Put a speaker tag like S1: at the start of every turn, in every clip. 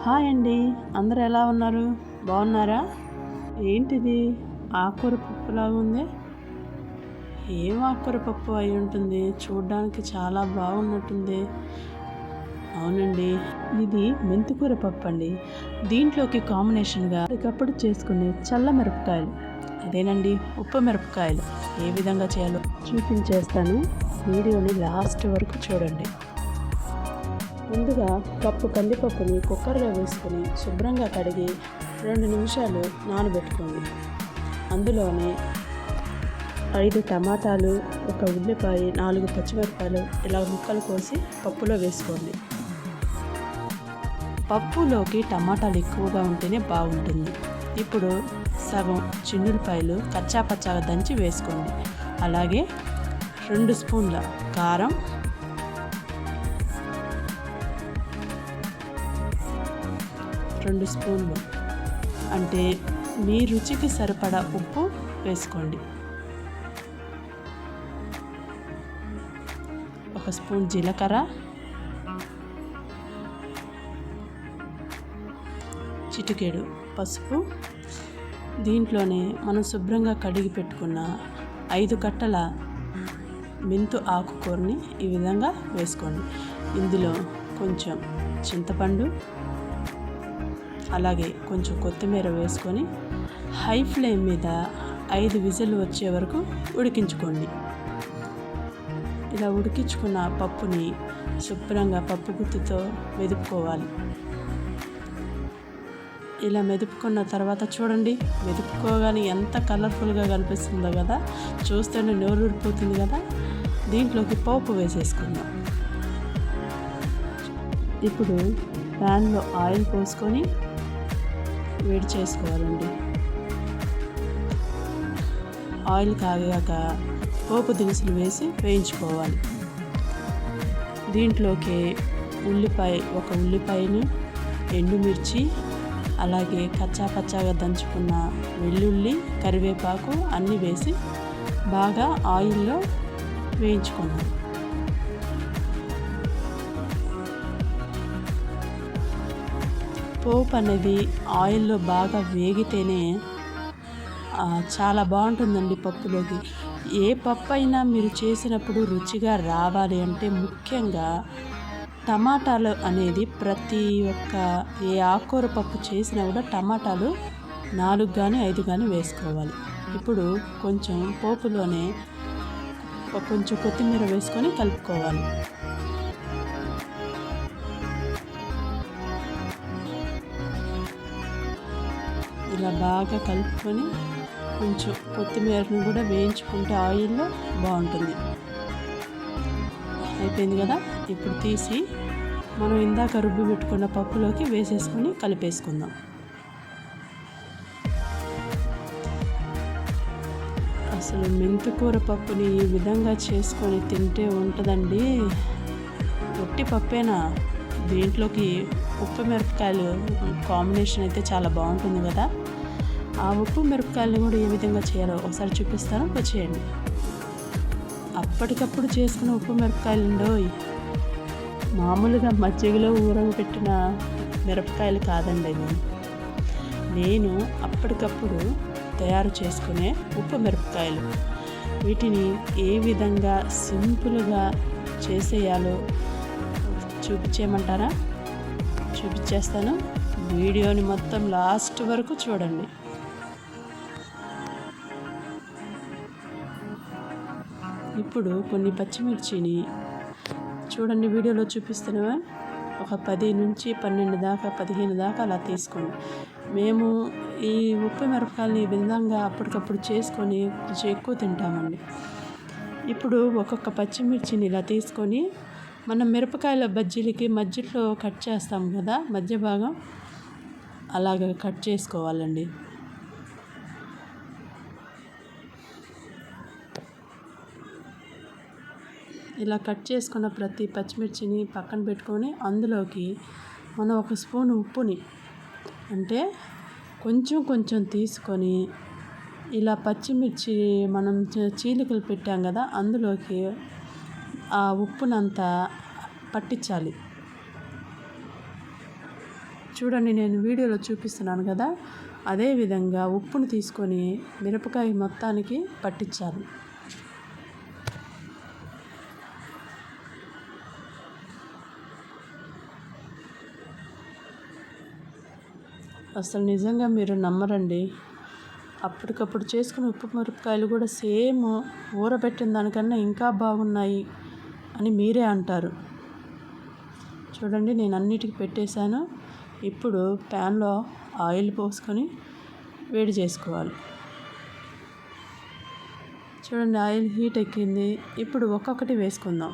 S1: Hi అండి, అందరూ ఎలా ఉన్నారు? బాగున్నారా? ఏంటిది ఆకుకూర పప్పులాగా ఉంది? ఏం ఆకుకూర పప్పు అయి ఉంటుంది? చూడడానికి చాలా బాగున్నట్టుంది. అవునండి, ఇది మెంతికూర పప్పు అండి. దీంట్లోకి కాంబినేషన్గా ఒకప్పుడు చేసుకునే చల్ల మిరపకాయలు, అదేనండి ఉప్పు మిరపకాయలు ఏ విధంగా చేయాలో చూపించేస్తాను. వీడియోని లాస్ట్ వరకు చూడండి. ముందుగా కప్పు కందిపప్పుని కుక్కర్లో వేసుకొని శుభ్రంగా కడిగి 2 నిమిషాలు నానబెట్టుకోండి. అందులోనే 5 టమాటాలు, 1 ఉల్లిపాయ, 4 పచ్చిమిరపకాయలు ఇలా ముక్కలు కోసి పప్పులో వేసుకోండి. పప్పులోకి టమాటాలు ఎక్కువగా ఉంటేనే బాగుంటుంది. ఇప్పుడు సగం చిన్నులపాయలు కచ్చా పచ్చాగా దంచి వేసుకోండి. అలాగే 2 స్పూన్ల కారం, 2 స్పూన్లు అంటే మీ రుచికి సరిపడా ఉప్పు వేసుకోండి. 1 స్పూన్ జీలకర్ర, చిటికెడు పసుపు. దీంట్లోనే మనం శుభ్రంగా కడిగి పెట్టుకున్న 5 కట్టల మెంతు ఆకుకూరని ఈ విధంగా వేసుకోండి. ఇందులో కొంచెం చింతపండు, అలాగే కొంచెం కొత్తిమీర వేసుకొని హై ఫ్లేమ్ మీద 5 విజిల్ వచ్చే వరకు ఉడికించుకోండి. ఇలా ఉడికించుకున్న పప్పుని శుభ్రంగా పప్పు గుత్తితో మెదుపుకోవాలి. ఇలా మెదుపుకున్న తర్వాత చూడండి, మెదుపుకోగానే ఎంత కలర్ఫుల్గా కనిపిస్తుందో కదా, చూస్తేనే నోరు ఊరిపోతుంది కదా. దీంట్లోకి పోపు వేసేసుకుందాం. ఇప్పుడు ప్యాన్లో ఆయిల్ పోసుకొని వేడి చేసుకోవాలండి. ఆయిల్ కాగాక పోపు దినుసులు వేసి వేయించుకోవాలి. దీంట్లోకి ఒక ఉల్లిపాయను, ఎండుమిర్చి, అలాగే కచ్చా పచ్చాగా దంచుకున్న వెల్లుల్లి, కరివేపాకు అన్నీ వేసి బాగా ఆయిల్లో వేయించుకుందాం. పోపు అనేది ఆయిల్లో బాగా వేగితేనే చాలా బాగుంటుందండి పప్పులోకి. ఏ పప్పు అయినా మీరు చేసినప్పుడు రుచిగా రావాలి అంటే ముఖ్యంగా టమాటాలు అనేది ప్రతి ఒక్క ఏ ఆకుకూర పప్పు చేసినా కూడా టమాటాలు 4 కానీ 5 కానీ వేసుకోవాలి. ఇప్పుడు కొంచెం పోపులోనే కొంచెం కొత్తిమీర వేసుకొని కలుపుకోవాలి. ఇలా బాగా కలుపుకొని కొంచెం కొత్తిమీరను కూడా వేయించుకుంటే ఆయిల్లో బాగుంటుంది. అయిపోయింది కదా. ఇప్పుడు తీసి మనం ఇందాక రుబ్బి పెట్టుకున్న పప్పులోకి వేసేసుకొని కలిపేసుకుందాం. అసలు మెంతికూర పప్పుని ఈ విధంగా చేసుకొని తింటే ఉంటుందండి. ఒట్టి పప్పేనా, దీంట్లోకి ఉప్పు మిరపకాయలు కాంబినేషన్ అయితే చాలా బాగుంటుంది కదా. ఆ ఉప్పు మిరపకాయలని కూడా ఏ విధంగా చేయాలో ఒకసారి చూపిస్తాను, వచ్చేయండి. అప్పటికప్పుడు చేసుకున్న ఉప్పు మిరపకాయలు ఉండవు, మామూలుగా మజ్జిగలో ఊరబెట్టిన మిరపకాయలు కాదండి. నేను అప్పటికప్పుడు తయారు చేసుకునే ఉప్పు మిరపకాయలు. వీటిని ఏ విధంగా సింపుల్గా చేసేయాలో చూపించేయమంటారా? చూపించేస్తాను. వీడియోని మొత్తం లాస్ట్ వరకు చూడండి. ఇప్పుడు కొన్ని పచ్చిమిర్చిని చూడండి, వీడియోలో చూపిస్తున్నావా, ఒక 10 నుంచి 12 దాకా 15 దాకా అలా తీసుకోండి. మేము ఈ ఉప్పు మిరపకాయలని ఈ విధంగా అప్పటికప్పుడు చేసుకొని కొంచెం ఎక్కువ తింటామండి. ఇప్పుడు ఒక్కొక్క పచ్చిమిర్చిని ఇలా తీసుకొని మనం మిరపకాయల బజ్జీలకి మధ్యలో కట్ చేస్తాం కదా, మధ్య భాగం అలాగ కట్ చేసుకోవాలండి. ఇలా కట్ చేసుకున్న ప్రతి పచ్చిమిర్చిని పక్కన పెట్టుకొని అందులోకి మనం 1 స్పూన్ ఉప్పుని అంటే కొంచెం తీసుకొని ఇలా పచ్చిమిర్చి మనం చీలికలు పెట్టాం కదా, అందులోకి ఆ ఉప్పునంతా పట్టించాలి. చూడండి, నేను వీడియోలో చూపిస్తున్నాను కదా, అదేవిధంగా ఉప్పును తీసుకొని మిరపకాయ మొత్తానికి పట్టించాలి. అసలు నిజంగా మీరు నమ్మరండి, అప్పటికప్పుడు చేసుకున్న ఉప్పు మిరపకాయలు కూడా సేమ్ ఊరబెట్టిన దానికన్నా ఇంకా బాగున్నాయి అని మీరే అంటారు. చూడండి, నేను అన్నిటికీ పెట్టేశాను. ఇప్పుడు ప్యాన్లో ఆయిల్ పోసుకొని వేడి చేసుకోవాలి. చూడండి, ఆయిల్ హీట్ ఎక్కింది. ఇప్పుడు ఒక్కొక్కటి వేసుకుందాం.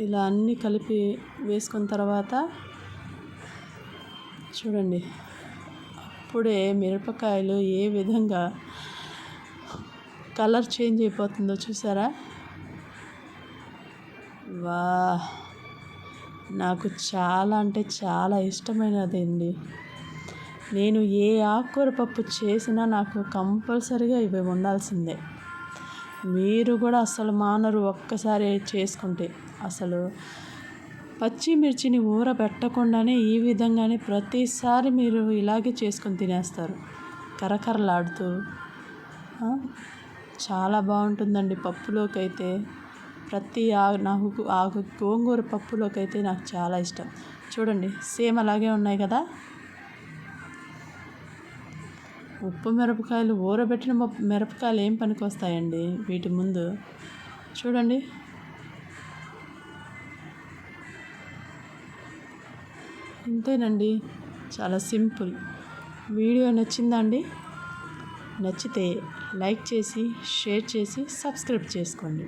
S1: ఇలా అన్నీ కలిపి వేసుకున్న తర్వాత చూడండి, అప్పుడే మిరపకాయలు ఏ విధంగా కలర్ చేంజ్ అయిపోతుందో చూసారా? వా, నాకు చాలా అంటే చాలా ఇష్టమైనది అండి. నేను ఏ ఆకుకూర పప్పు చేసినా నాకు కంపల్సరీగా ఇవి ఉండాల్సిందే. మీరు కూడా అసలు మానరు ఒక్కసారి చేసుకుంటే. అసలు పచ్చిమిర్చిని ఊరబెట్టకుండానే ఈ విధంగానే ప్రతిసారి మీరు ఇలాగే చేసుకొని తినేస్తారు, కరకరలాడుతూ. చాలా బాగుంటుందండి పప్పులోకి అయితే. నాకు గోంగూర పప్పులోకి అయితే నాకు చాలా ఇష్టం. చూడండి, సేమ్ అలాగే ఉన్నాయి కదా. ఉప్పు మిరపకాయలు, ఊరబెట్టిన మిరపకాయలు ఏం పనికి వస్తాయండి వీటి ముందు? చూడండి, ఇంతేనండి, చాలా సింపుల్. వీడియో నచ్చిందా అండి? నచ్చితే లైక్ చేసి, షేర్ చేసి, సబ్స్క్రైబ్ చేసుకోండి.